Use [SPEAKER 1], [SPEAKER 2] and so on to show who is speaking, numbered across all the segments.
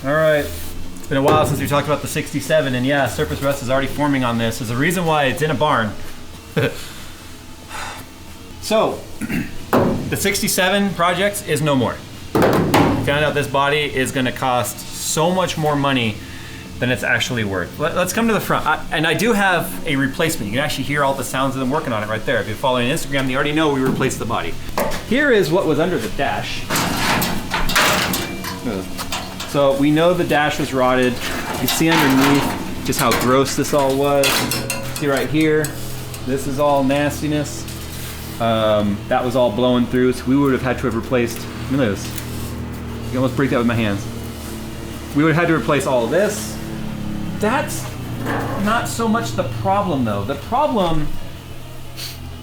[SPEAKER 1] All right. It's been a while since we talked about the 67, and yeah, surface rust is already forming on this. There's a reason why it's in a barn. So, the 67 project is no more. Found out this body is gonna cost so much more money than it's actually worth. Let's come to the front. And I do have a replacement. You can actually hear all the sounds of them working on it right there. If you're following Instagram, you already know we replaced the body. Here is what was under the dash. So we know the dash was rotted. You can see underneath just how gross this all was. See right here, this is all nastiness. That was all blowing through, so we would have had to have replaced, look at this. You can almost break that with my hands. We would have had to replace all of this. That's not so much the problem though. The problem,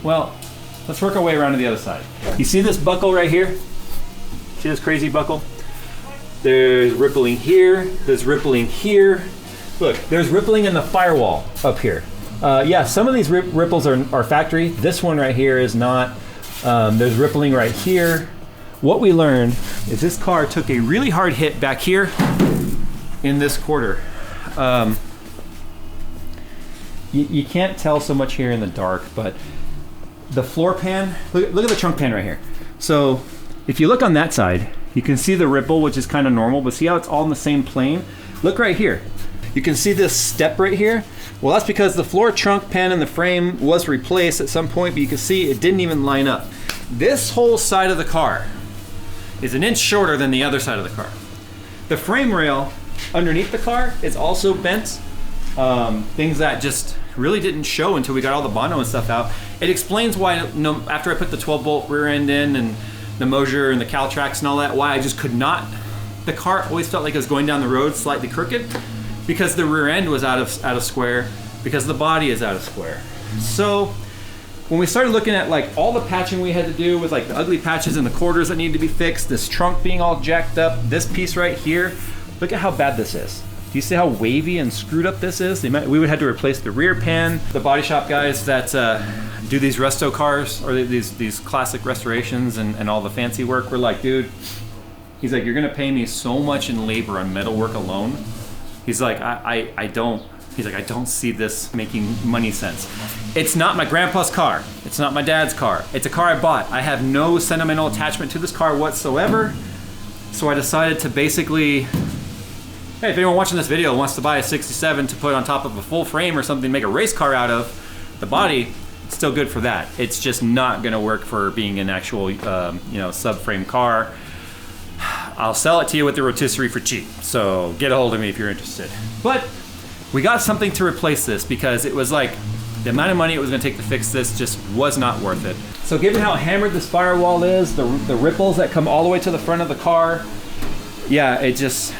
[SPEAKER 1] well, let's work our way around to the other side. You see this buckle right here? See this crazy buckle? There's rippling here, there's rippling here. Look, there's rippling in the firewall up here. Yeah, some of these ripples are factory. This one right here is not. There's rippling right here. What we learned is this car took a really hard hit back here in this quarter. You can't tell so much here in the dark, but the floor pan, look at the trunk pan right here. So if you look on that side, you can see the ripple, which is kind of normal, but see how it's all in the same plane? Look right here. You can see this step right here. Well, that's because the floor trunk pan and the frame was replaced at some point, but you can see it didn't even line up. This whole side of the car is an inch shorter than the other side of the car. The frame rail underneath the car is also bent. Things that just really didn't show until we got all the Bono and stuff out. It explains why, after I put the 12-bolt rear end in and the Mosier and the Caltrax and all that, why I just could not. The car always felt like it was going down the road slightly crooked because the rear end was out of square, because the body is out of square. So when we started looking at like all the patching we had to do with like the ugly patches in the quarters that need to be fixed, this trunk being all jacked up, this piece right here, look at how bad this is. Do you see how wavy and screwed up this is? We would have had to replace the rear pan. The body shop guys that do these resto cars, or these classic restorations and all the fancy work, were like, dude, he's like, you're gonna pay me so much in labor on metalwork alone. He's like, I don't see this making money sense. It's not my grandpa's car. It's not my dad's car. It's a car I bought. I have no sentimental attachment to this car whatsoever. So I decided to basically, hey, if anyone watching this video wants to buy a 67 to put on top of a full frame or something, make a race car out of, the body, it's still good for that. It's just not gonna work for being an actual, subframe car. I'll sell it to you with the rotisserie for cheap, so get a hold of me if you're interested. But we got something to replace this because it was like, the amount of money it was gonna take to fix this just was not worth it. So given how hammered this firewall is, the ripples that come all the way to the front of the car, yeah, it just,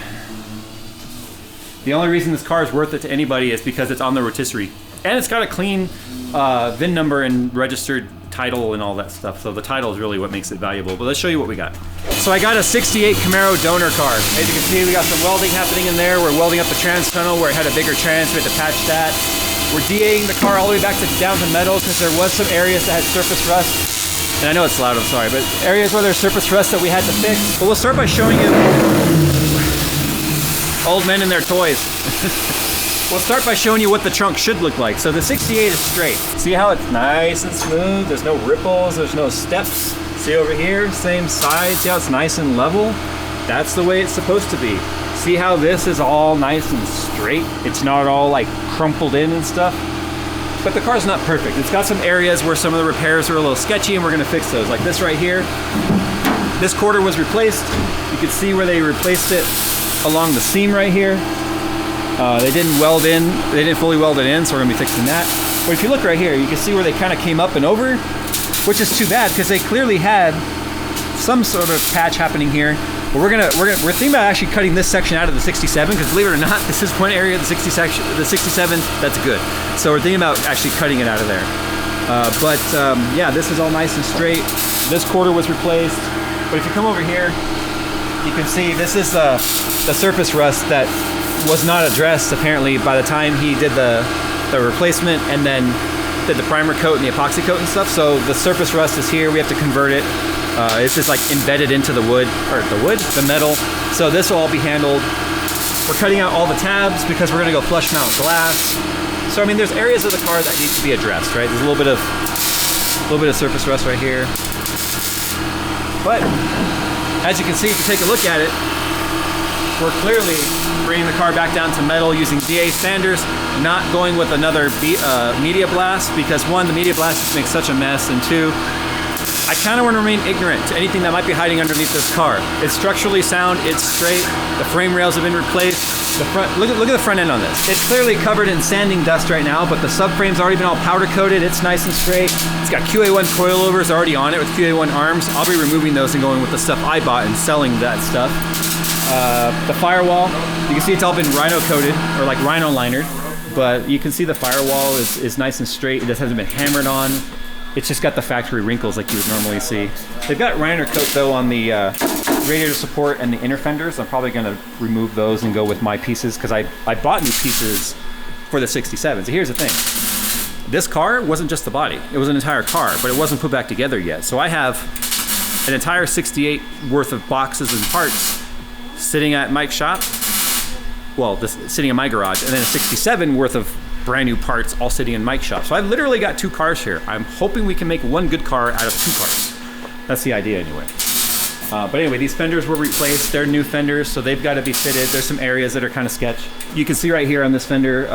[SPEAKER 1] the only reason this car is worth it to anybody is because it's on the rotisserie. And it's got a clean VIN number and registered title and all that stuff. So the title is really what makes it valuable. But let's show you what we got. So I got a 68 Camaro donor car. As you can see, we got some welding happening in there. We're welding up the trans tunnel where it had a bigger trans, we had to patch that. We're DAing the car all the way back down to metal because there was some areas that had surface rust. And I know it's loud, I'm sorry, but areas where there's surface rust that we had to fix. But we'll start by showing you old men and their toys. We'll start by showing you what the trunk should look like. So the 68 is straight. See how it's nice and smooth? There's no ripples, there's no steps. See over here, same side, see how it's nice and level? That's the way it's supposed to be. See how this is all nice and straight? It's not all like crumpled in and stuff. But the car's not perfect. It's got some areas where some of the repairs are a little sketchy and we're gonna fix those. Like this right here. This quarter was replaced. You can see where they replaced it along the seam right here. They didn't fully weld it in, so we're gonna be fixing that. But if you look right here, you can see where they kind of came up and over, which is too bad because they clearly had some sort of patch happening here. But we're thinking about actually cutting this section out of the 67 because believe it or not, this is one area of the 67 that's good. So we're thinking about actually cutting it out of there. Yeah, this is all nice and straight. This quarter was replaced. But if you come over here, you can see this is the surface rust that was not addressed apparently by the time he did the replacement and then did the primer coat and the epoxy coat and stuff. So the surface rust is here. We have to convert it. It's just like embedded into the metal. So this will all be handled. We're cutting out all the tabs because we're gonna go flush mount glass. So I mean, there's areas of the car that need to be addressed, right? There's a little bit of surface rust right here. But as you can see, if you take a look at it, we're clearly bringing the car back down to metal using DA sanders, not going with another media blast, because one, the media blast just makes such a mess, and two, I kind of want to remain ignorant to anything that might be hiding underneath this car. It's structurally sound, it's straight, the frame rails have been replaced. The front, look at the front end on this. It's clearly covered in sanding dust right now, but the subframe's already been all powder coated, it's nice and straight. It's got QA1 coilovers already on it with QA1 arms. I'll be removing those and going with the stuff I bought and selling that stuff. The firewall, you can see it's all been rhino coated, or like rhino linered, but you can see the firewall is nice and straight. It just hasn't been hammered on. It's just got the factory wrinkles like you would normally see. They've got Reiner coat though on the radiator support and the inner fenders. I'm probably gonna remove those and go with my pieces because I bought new pieces for the 67. So here's the thing. This car wasn't just the body. It was an entire car, but it wasn't put back together yet. So I have an entire 68 worth of boxes and parts sitting at Mike's shop. Well, sitting in my garage, and then a 67 worth of brand new parts all sitting in Mike's shop. So I've literally got 2 cars here. I'm hoping we can make one good car out of 2 cars. That's the idea anyway. But anyway, these fenders were replaced. They're new fenders, so they've got to be fitted. There's some areas that are kind of sketch. You can see right here on this fender,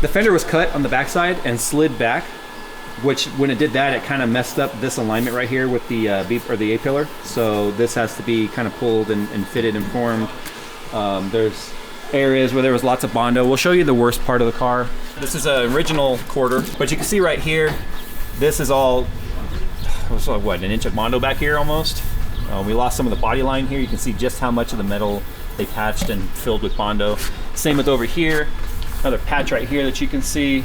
[SPEAKER 1] the fender was cut on the backside and slid back, which when it did that, it kind of messed up this alignment right here with the B or the A-pillar. So this has to be kind of pulled and fitted and formed. There's areas where there was lots of Bondo. We'll show you the worst part of the car. This is an original quarter, but you can see right here, this is all, what, an inch of Bondo back here almost? We lost some of the body line here. You can see just how much of the metal they patched and filled with Bondo. Same with over here, another patch right here that you can see.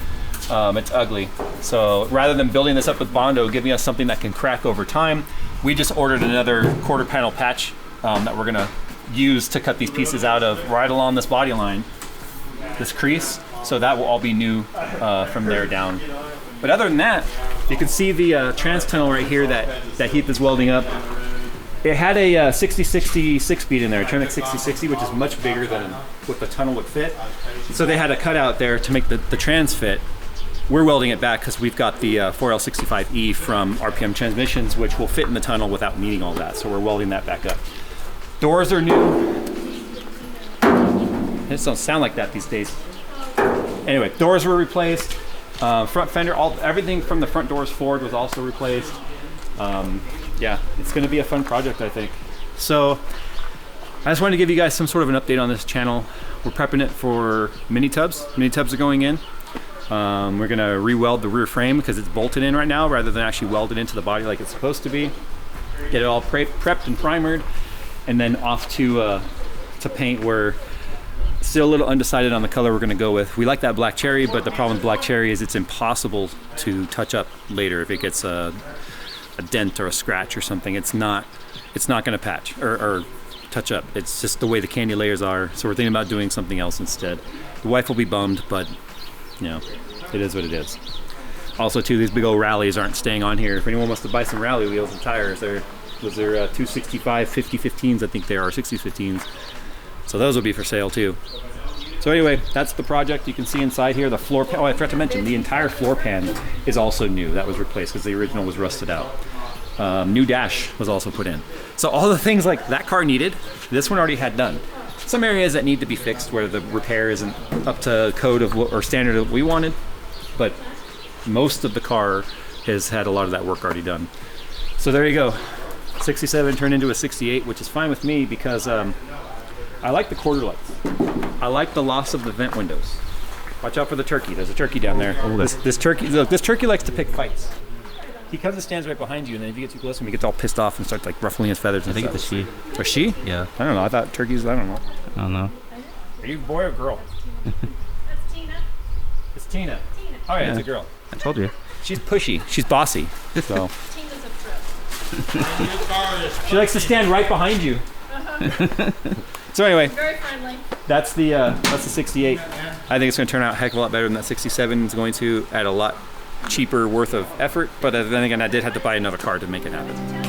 [SPEAKER 1] It's ugly. So rather than building this up with Bondo, giving us something that can crack over time, we just ordered another quarter panel patch that we're gonna use to cut these pieces out of right along this body line, this crease. So that will all be new from there down. But other than that, you can see the trans tunnel right here that Heath is welding up. It had a 6060 6-speed in there, a Tremec 6060, which is much bigger than what the tunnel would fit. So they had a cutout there to make the trans fit. We're welding it back because we've got the 4L65E from RPM Transmissions, which will fit in the tunnel without needing all that. So we're welding that back up. Doors are new. It just don't sound like that these days. Anyway, doors were replaced. Front fender, everything from the front doors forward was also replaced. Yeah, it's going to be a fun project, I think. So I just wanted to give you guys some sort of an update on this channel. We're prepping it for mini tubs. Mini tubs are going in. We're going to re-weld the rear frame because it's bolted in right now rather than actually welded into the body like it's supposed to be. Get it all prepped and primered, and then off to paint. We're still a little undecided on the color we're going to go with. We like that black cherry, but the problem with black cherry is it's impossible to touch up later if it gets a dent or a scratch or something. It's not going to patch or touch up. It's just the way the candy layers are. So we're thinking about doing something else instead. The wife will be bummed, but you know, it is what it is. Also too, these big old rallies aren't staying on here. If anyone wants to buy some rally wheels and tires, they're 265 50-15s, I think they are, 60-15s. So those will be for sale too. So anyway, that's the project. You can see inside here the floor pan. Oh, I forgot to mention, the entire floor pan is also new. That was replaced because the original was rusted out. New dash was also put in. So all the things like that car needed, this one already had done. Some areas that need to be fixed where the repair isn't up to code of what, or standard of what we wanted, but most of the car has had a lot of that work already done. So there you go. 67 turned into a 68, which is fine with me because I like the quarter lights. I like the loss of the vent windows. Watch out for the turkey. There's a turkey down there. Oh, this turkey, look, this turkey likes to pick fights. He comes and stands right behind you, and then if you get too close to him, he gets all pissed off and starts like ruffling his feathers. I think it's a she. Or she?
[SPEAKER 2] Yeah.
[SPEAKER 1] I don't know. I thought turkeys. I don't know.
[SPEAKER 2] I don't know.
[SPEAKER 1] Are you a boy or girl?
[SPEAKER 3] That's Tina.
[SPEAKER 1] It's Tina. Oh yeah, it's a girl.
[SPEAKER 2] I told you.
[SPEAKER 1] She's pushy. She's bossy. So
[SPEAKER 3] Tina's a pro.
[SPEAKER 1] she likes to stand right behind you. So anyway,
[SPEAKER 3] Very friendly.
[SPEAKER 1] that's the 68. I think it's going to turn out a heck of a lot better than that 67. It's going to add a lot cheaper worth of effort, but then again, I did have to buy another car to make it happen.